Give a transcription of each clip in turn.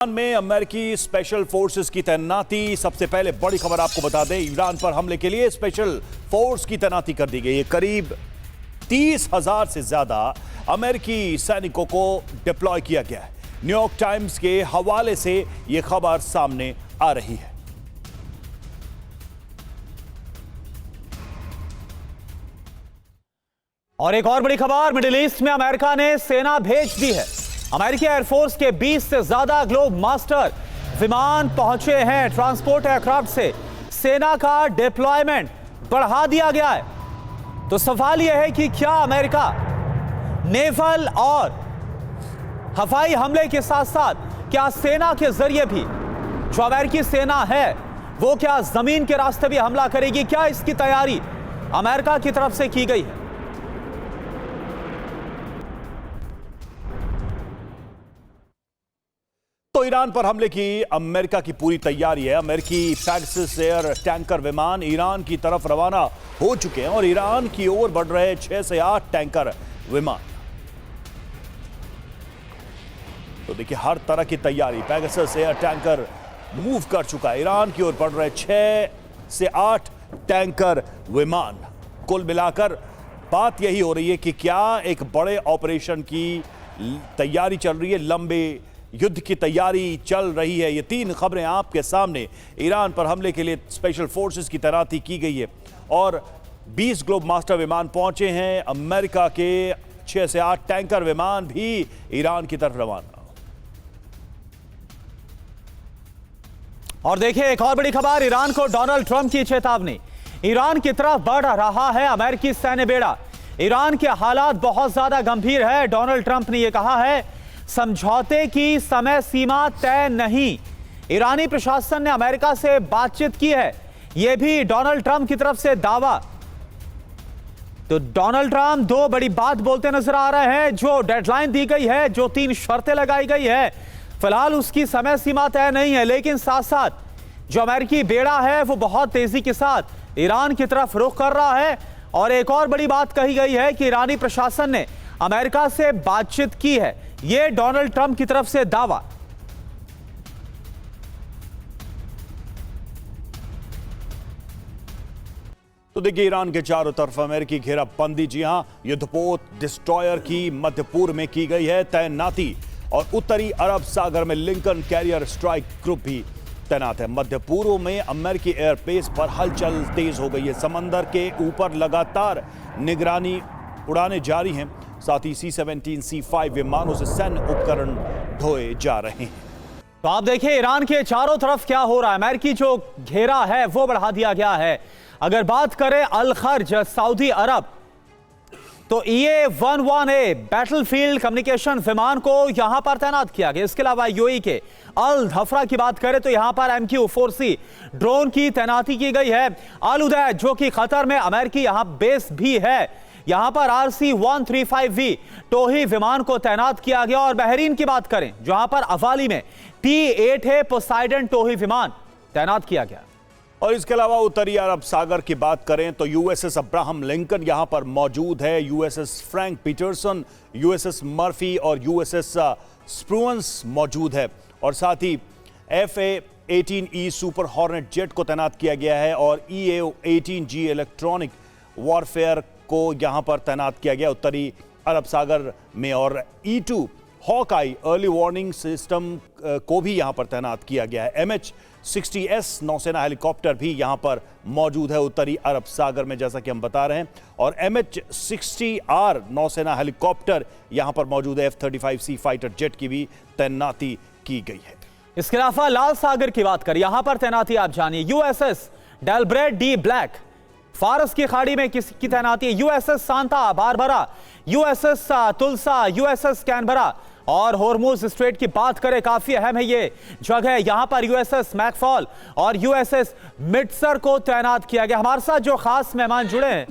में अमेरिकी special forces की तैनाती। सबसे पहले बड़ी खबर आपको बता दें, ईरान पर हमले के लिए स्पेशल फोर्स की तैनाती कर दी गई है। करीब 30,000 से ज्यादा अमेरिकी सैनिकों को डिप्लॉय किया गया है। न्यूयॉर्क टाइम्स के हवाले से यह खबर सामने आ रही है। और एक और बड़ी खबर, मिडिल ईस्ट में अमेरिका ने सेना भेज दी है। अमेरिकी एयरफोर्स के 20 से ज्यादा ग्लोब मास्टर विमान पहुंचे हैं। ट्रांसपोर्ट एयरक्राफ्ट से सेना का डिप्लॉयमेंट बढ़ा दिया गया है। तो सवाल यह है कि क्या अमेरिका नेवल और हवाई हमले के साथ साथ क्या सेना के जरिए भी जो अमेरिकी सेना है वो क्या जमीन के रास्ते भी हमला करेगी? क्या इसकी तैयारी अमेरिका की तरफ से की गई है? तो ईरान पर हमले की अमेरिका की पूरी तैयारी है। अमेरिकी पेगासस एयर टैंकर विमान ईरान की तरफ रवाना हो चुके हैं और ईरान की ओर बढ़ रहे 6 से 8 टैंकर विमान। तो देखिए, हर तरह की तैयारी, पेगासस एयर टैंकर मूव कर चुका है। ईरान की ओर बढ़ रहे 6 से 8 टैंकर विमान। कुल मिलाकर बात यही हो रही है कि क्या एक बड़े ऑपरेशन की तैयारी चल रही है, लंबे युद्ध की तैयारी चल रही है। ये 3 खबरें आपके सामने। ईरान पर हमले के लिए स्पेशल फोर्सेस की तैनाती की गई है और 20 ग्लोब मास्टर विमान पहुंचे हैं। अमेरिका के 6 से 8 टैंकर विमान भी ईरान की तरफ रवाना। और देखिए, एक और बड़ी खबर, ईरान को डोनाल्ड ट्रंप की चेतावनी। ईरान की तरफ बढ़ रहा है अमेरिकी सैन्य बेड़ा। ईरान के हालात बहुत ज्यादा गंभीर है। डोनाल्ड ट्रंप ने यह कहा है, समझौते की समय सीमा तय नहीं। ईरानी प्रशासन ने अमेरिका से बातचीत की है, यह भी डोनाल्ड ट्रंप की तरफ से दावा। तो डोनाल्ड ट्रंप 2 बड़ी बात बोलते नजर आ रहे हैं। जो डेडलाइन दी गई है, जो 3 शर्तें लगाई गई है, फिलहाल उसकी समय सीमा तय नहीं है, लेकिन साथ साथ जो अमेरिकी बेड़ा है वो बहुत तेजी के साथ ईरान की तरफ रुख कर रहा है। और एक और बड़ी बात कही गई है कि ईरानी प्रशासन ने अमेरिका से बातचीत की है, यह डोनाल्ड ट्रंप की तरफ से दावा। तो देखिए, ईरान के चारों तरफ अमेरिकी घेराबंदी। जी हां, युद्धपोत डिस्ट्रॉयर की मध्य पूर्व में की गई है तैनाती और उत्तरी अरब सागर में लिंकन कैरियर स्ट्राइक ग्रुप भी तैनात है। मध्य पूर्व में अमेरिकी एयरबेस पर हलचल तेज हो गई है। समंदर के ऊपर लगातार निगरानी उड़ानें जारी हैं। साथ ही C-17 C-5 विमानों से सैन्य उपकरण ढोए जा रहे हैं। तो आप देखिए, ईरान के चारों तरफ क्या हो रहा है। अमेरिकी जो घेरा है वो बढ़ा दिया गया है। अगर बात करें अल खर्ज सऊदी अरब, तो EA-11A बैटलफील्ड कम्युनिकेशन विमान को यहां पर तैनात किया गया। इसके अलावा यूएई के अल धफरा की बात करें तो यहां पर MQ-4C ड्रोन की तैनाती की गई है। अल उदैद जो कि कतर में अमेरिकी यहां बेस भी है, यहां पर RC-135V टोही विमान को तैनात किया गया। और बहरीन की बात करें, जहां पर अवाली में P-8A पोसाइडन टोही विमान तैनात किया गया। और इसके अलावा उत्तरी अरब सागर की बात करें तो USS अब्राहम लिंकन यहां पर मौजूद है। USS Frank Peterson, USS Murphy और USS स्प्रूअंस मौजूद है। और साथ ही FA-18E सुपर हॉर्नेट जेट को तैनात किया गया है और EA-18G इलेक्ट्रॉनिक वॉरफेयर को यहां पर तैनात किया गया उत्तरी अरब सागर में। और E-2 Hawkeye early warning system को भी यहां पर तैनात किया गया है। MH-60S नौसेना हेलीकॉप्टर भी यहां पर मौजूद है उत्तरी अरब सागर में, जैसा कि हम बता रहे हैं। और MH-60R नौसेना हेलीकॉप्टर यहां पर मौजूद है। F-35C फाइटर जेट की भी तैनाती की गई है। इसके अलावा लाल सागर की बात करें, यहां पर तैनाती आप जानिए। USS डेलब्रेड डी ब्लैक फारस की खाड़ी में किसकी तैनाती है। USS सांता बारबरा, USS तुलसा, USS कैनबरा। और होर्मुज स्ट्रेट की बात करें, काफी अहम है ये जगह। यहां पर USS मैकफॉल और USS मिट्सर को तैनात किया गया। हमारे साथ जो खास मेहमान जुड़े हैं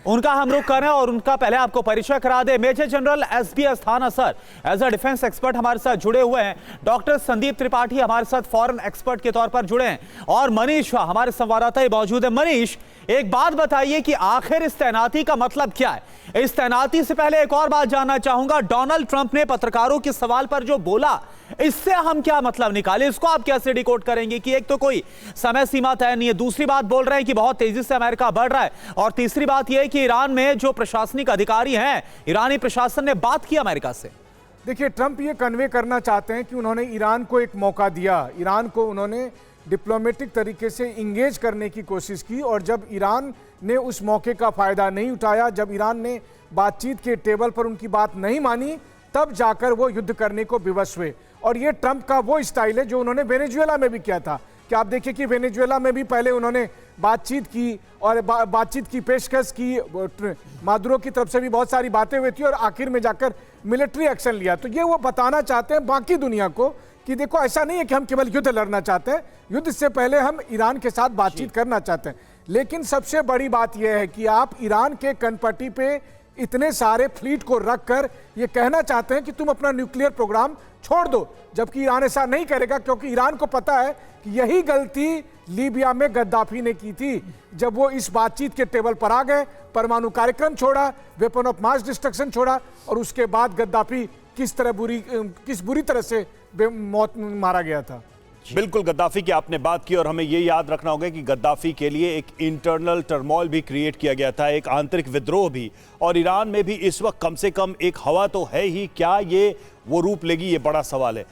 उनका हम रुख करें और उनका पहले आपको परिचय करा दे। Major general SB Asthana sir as a defence expert हमारे साथ जुड़े हुए हैं। डॉक्टर संदीप त्रिपाठी हमारे साथ फॉरेन एक्सपर्ट के तौर पर जुड़े हैं और मनीष हमारे संवाददाता मौजूद है। मनीष, एक बात बताइए कि आखिर इस तैनाती का मतलब क्या है? इस तैनाती से पहले एक और बात जानना चाहूंगा, डोनाल्ड ट्रंप ने पत्रकारों के सवाल पर जो बोला, इससे हम क्या मतलब निकाले? इसको आप कैसे डिकोड करेंगे कि एक तो कोई समय सीमा तय नहीं है, दूसरी बात बोल रहे हैं कि बहुत तेजी से अमेरिका बढ़ रहा है, और तीसरी बात यह है कि ईरान में जो प्रशासनिक अधिकारी हैं, ईरानी प्रशासन ने बात की अमेरिका से। देखिए, ट्रंप ये कन्वे करना चाहते हैं कि उन्होंने ईरान को एक मौका दिया, ईरान को उन्होंने डिप्लोमेटिक तरीके से इंगेज करने की कोशिश की, और जब ईरान ने उस मौके का फायदा नहीं उठाया, जब ईरान ने बातचीत के टेबल पर उनकी बात नहीं मानी, तब जाकर वो युद्ध करने को विवश हुए। और ये ट्रंप का वो स्टाइल है जो उन्होंने वेनेजुएला में भी किया था। कि आप देखिए कि वेनेजुएला में भी पहले उन्होंने बातचीत की और बातचीत की पेशकश की, मादुरो की तरफ से भी बहुत सारी बातें हुई थी, और आखिर में जाकर मिलिट्री एक्शन लिया। तो ये वो बताना चाहते हैं बाकी दुनिया को कि देखो, ऐसा नहीं है कि हम केवल युद्ध लड़ना चाहते हैं, युद्ध से पहले हम ईरान के साथ बातचीत करना चाहते हैं। लेकिन सबसे बड़ी बात यह है कि आप ईरान के कनपट्टी पे इतने सारे फ्लीट को रखकर ये कहना चाहते हैं कि तुम अपना न्यूक्लियर प्रोग्राम छोड़ दो, जबकि ईरान ऐसा नहीं करेगा, क्योंकि ईरान को पता है कि यही गलती लीबिया में गद्दाफी ने की थी। जब वो इस बातचीत के टेबल पर आ गए, परमाणु कार्यक्रम छोड़ा, वेपन ऑफ मास डिस्ट्रक्शन छोड़ा, और उसके बाद गद्दाफी किस बुरी तरह से मौत मारा गया था। बिल्कुल, गद्दाफी की आपने बात की, और हमें ये याद रखना होगा कि गद्दाफी के लिए एक इंटरनल टर्मोइल भी क्रिएट किया गया था, एक आंतरिक विद्रोह भी, और ईरान में भी इस वक्त कम से कम एक हवा तो है ही, क्या ये वो रूप लेगी, ये बड़ा सवाल है।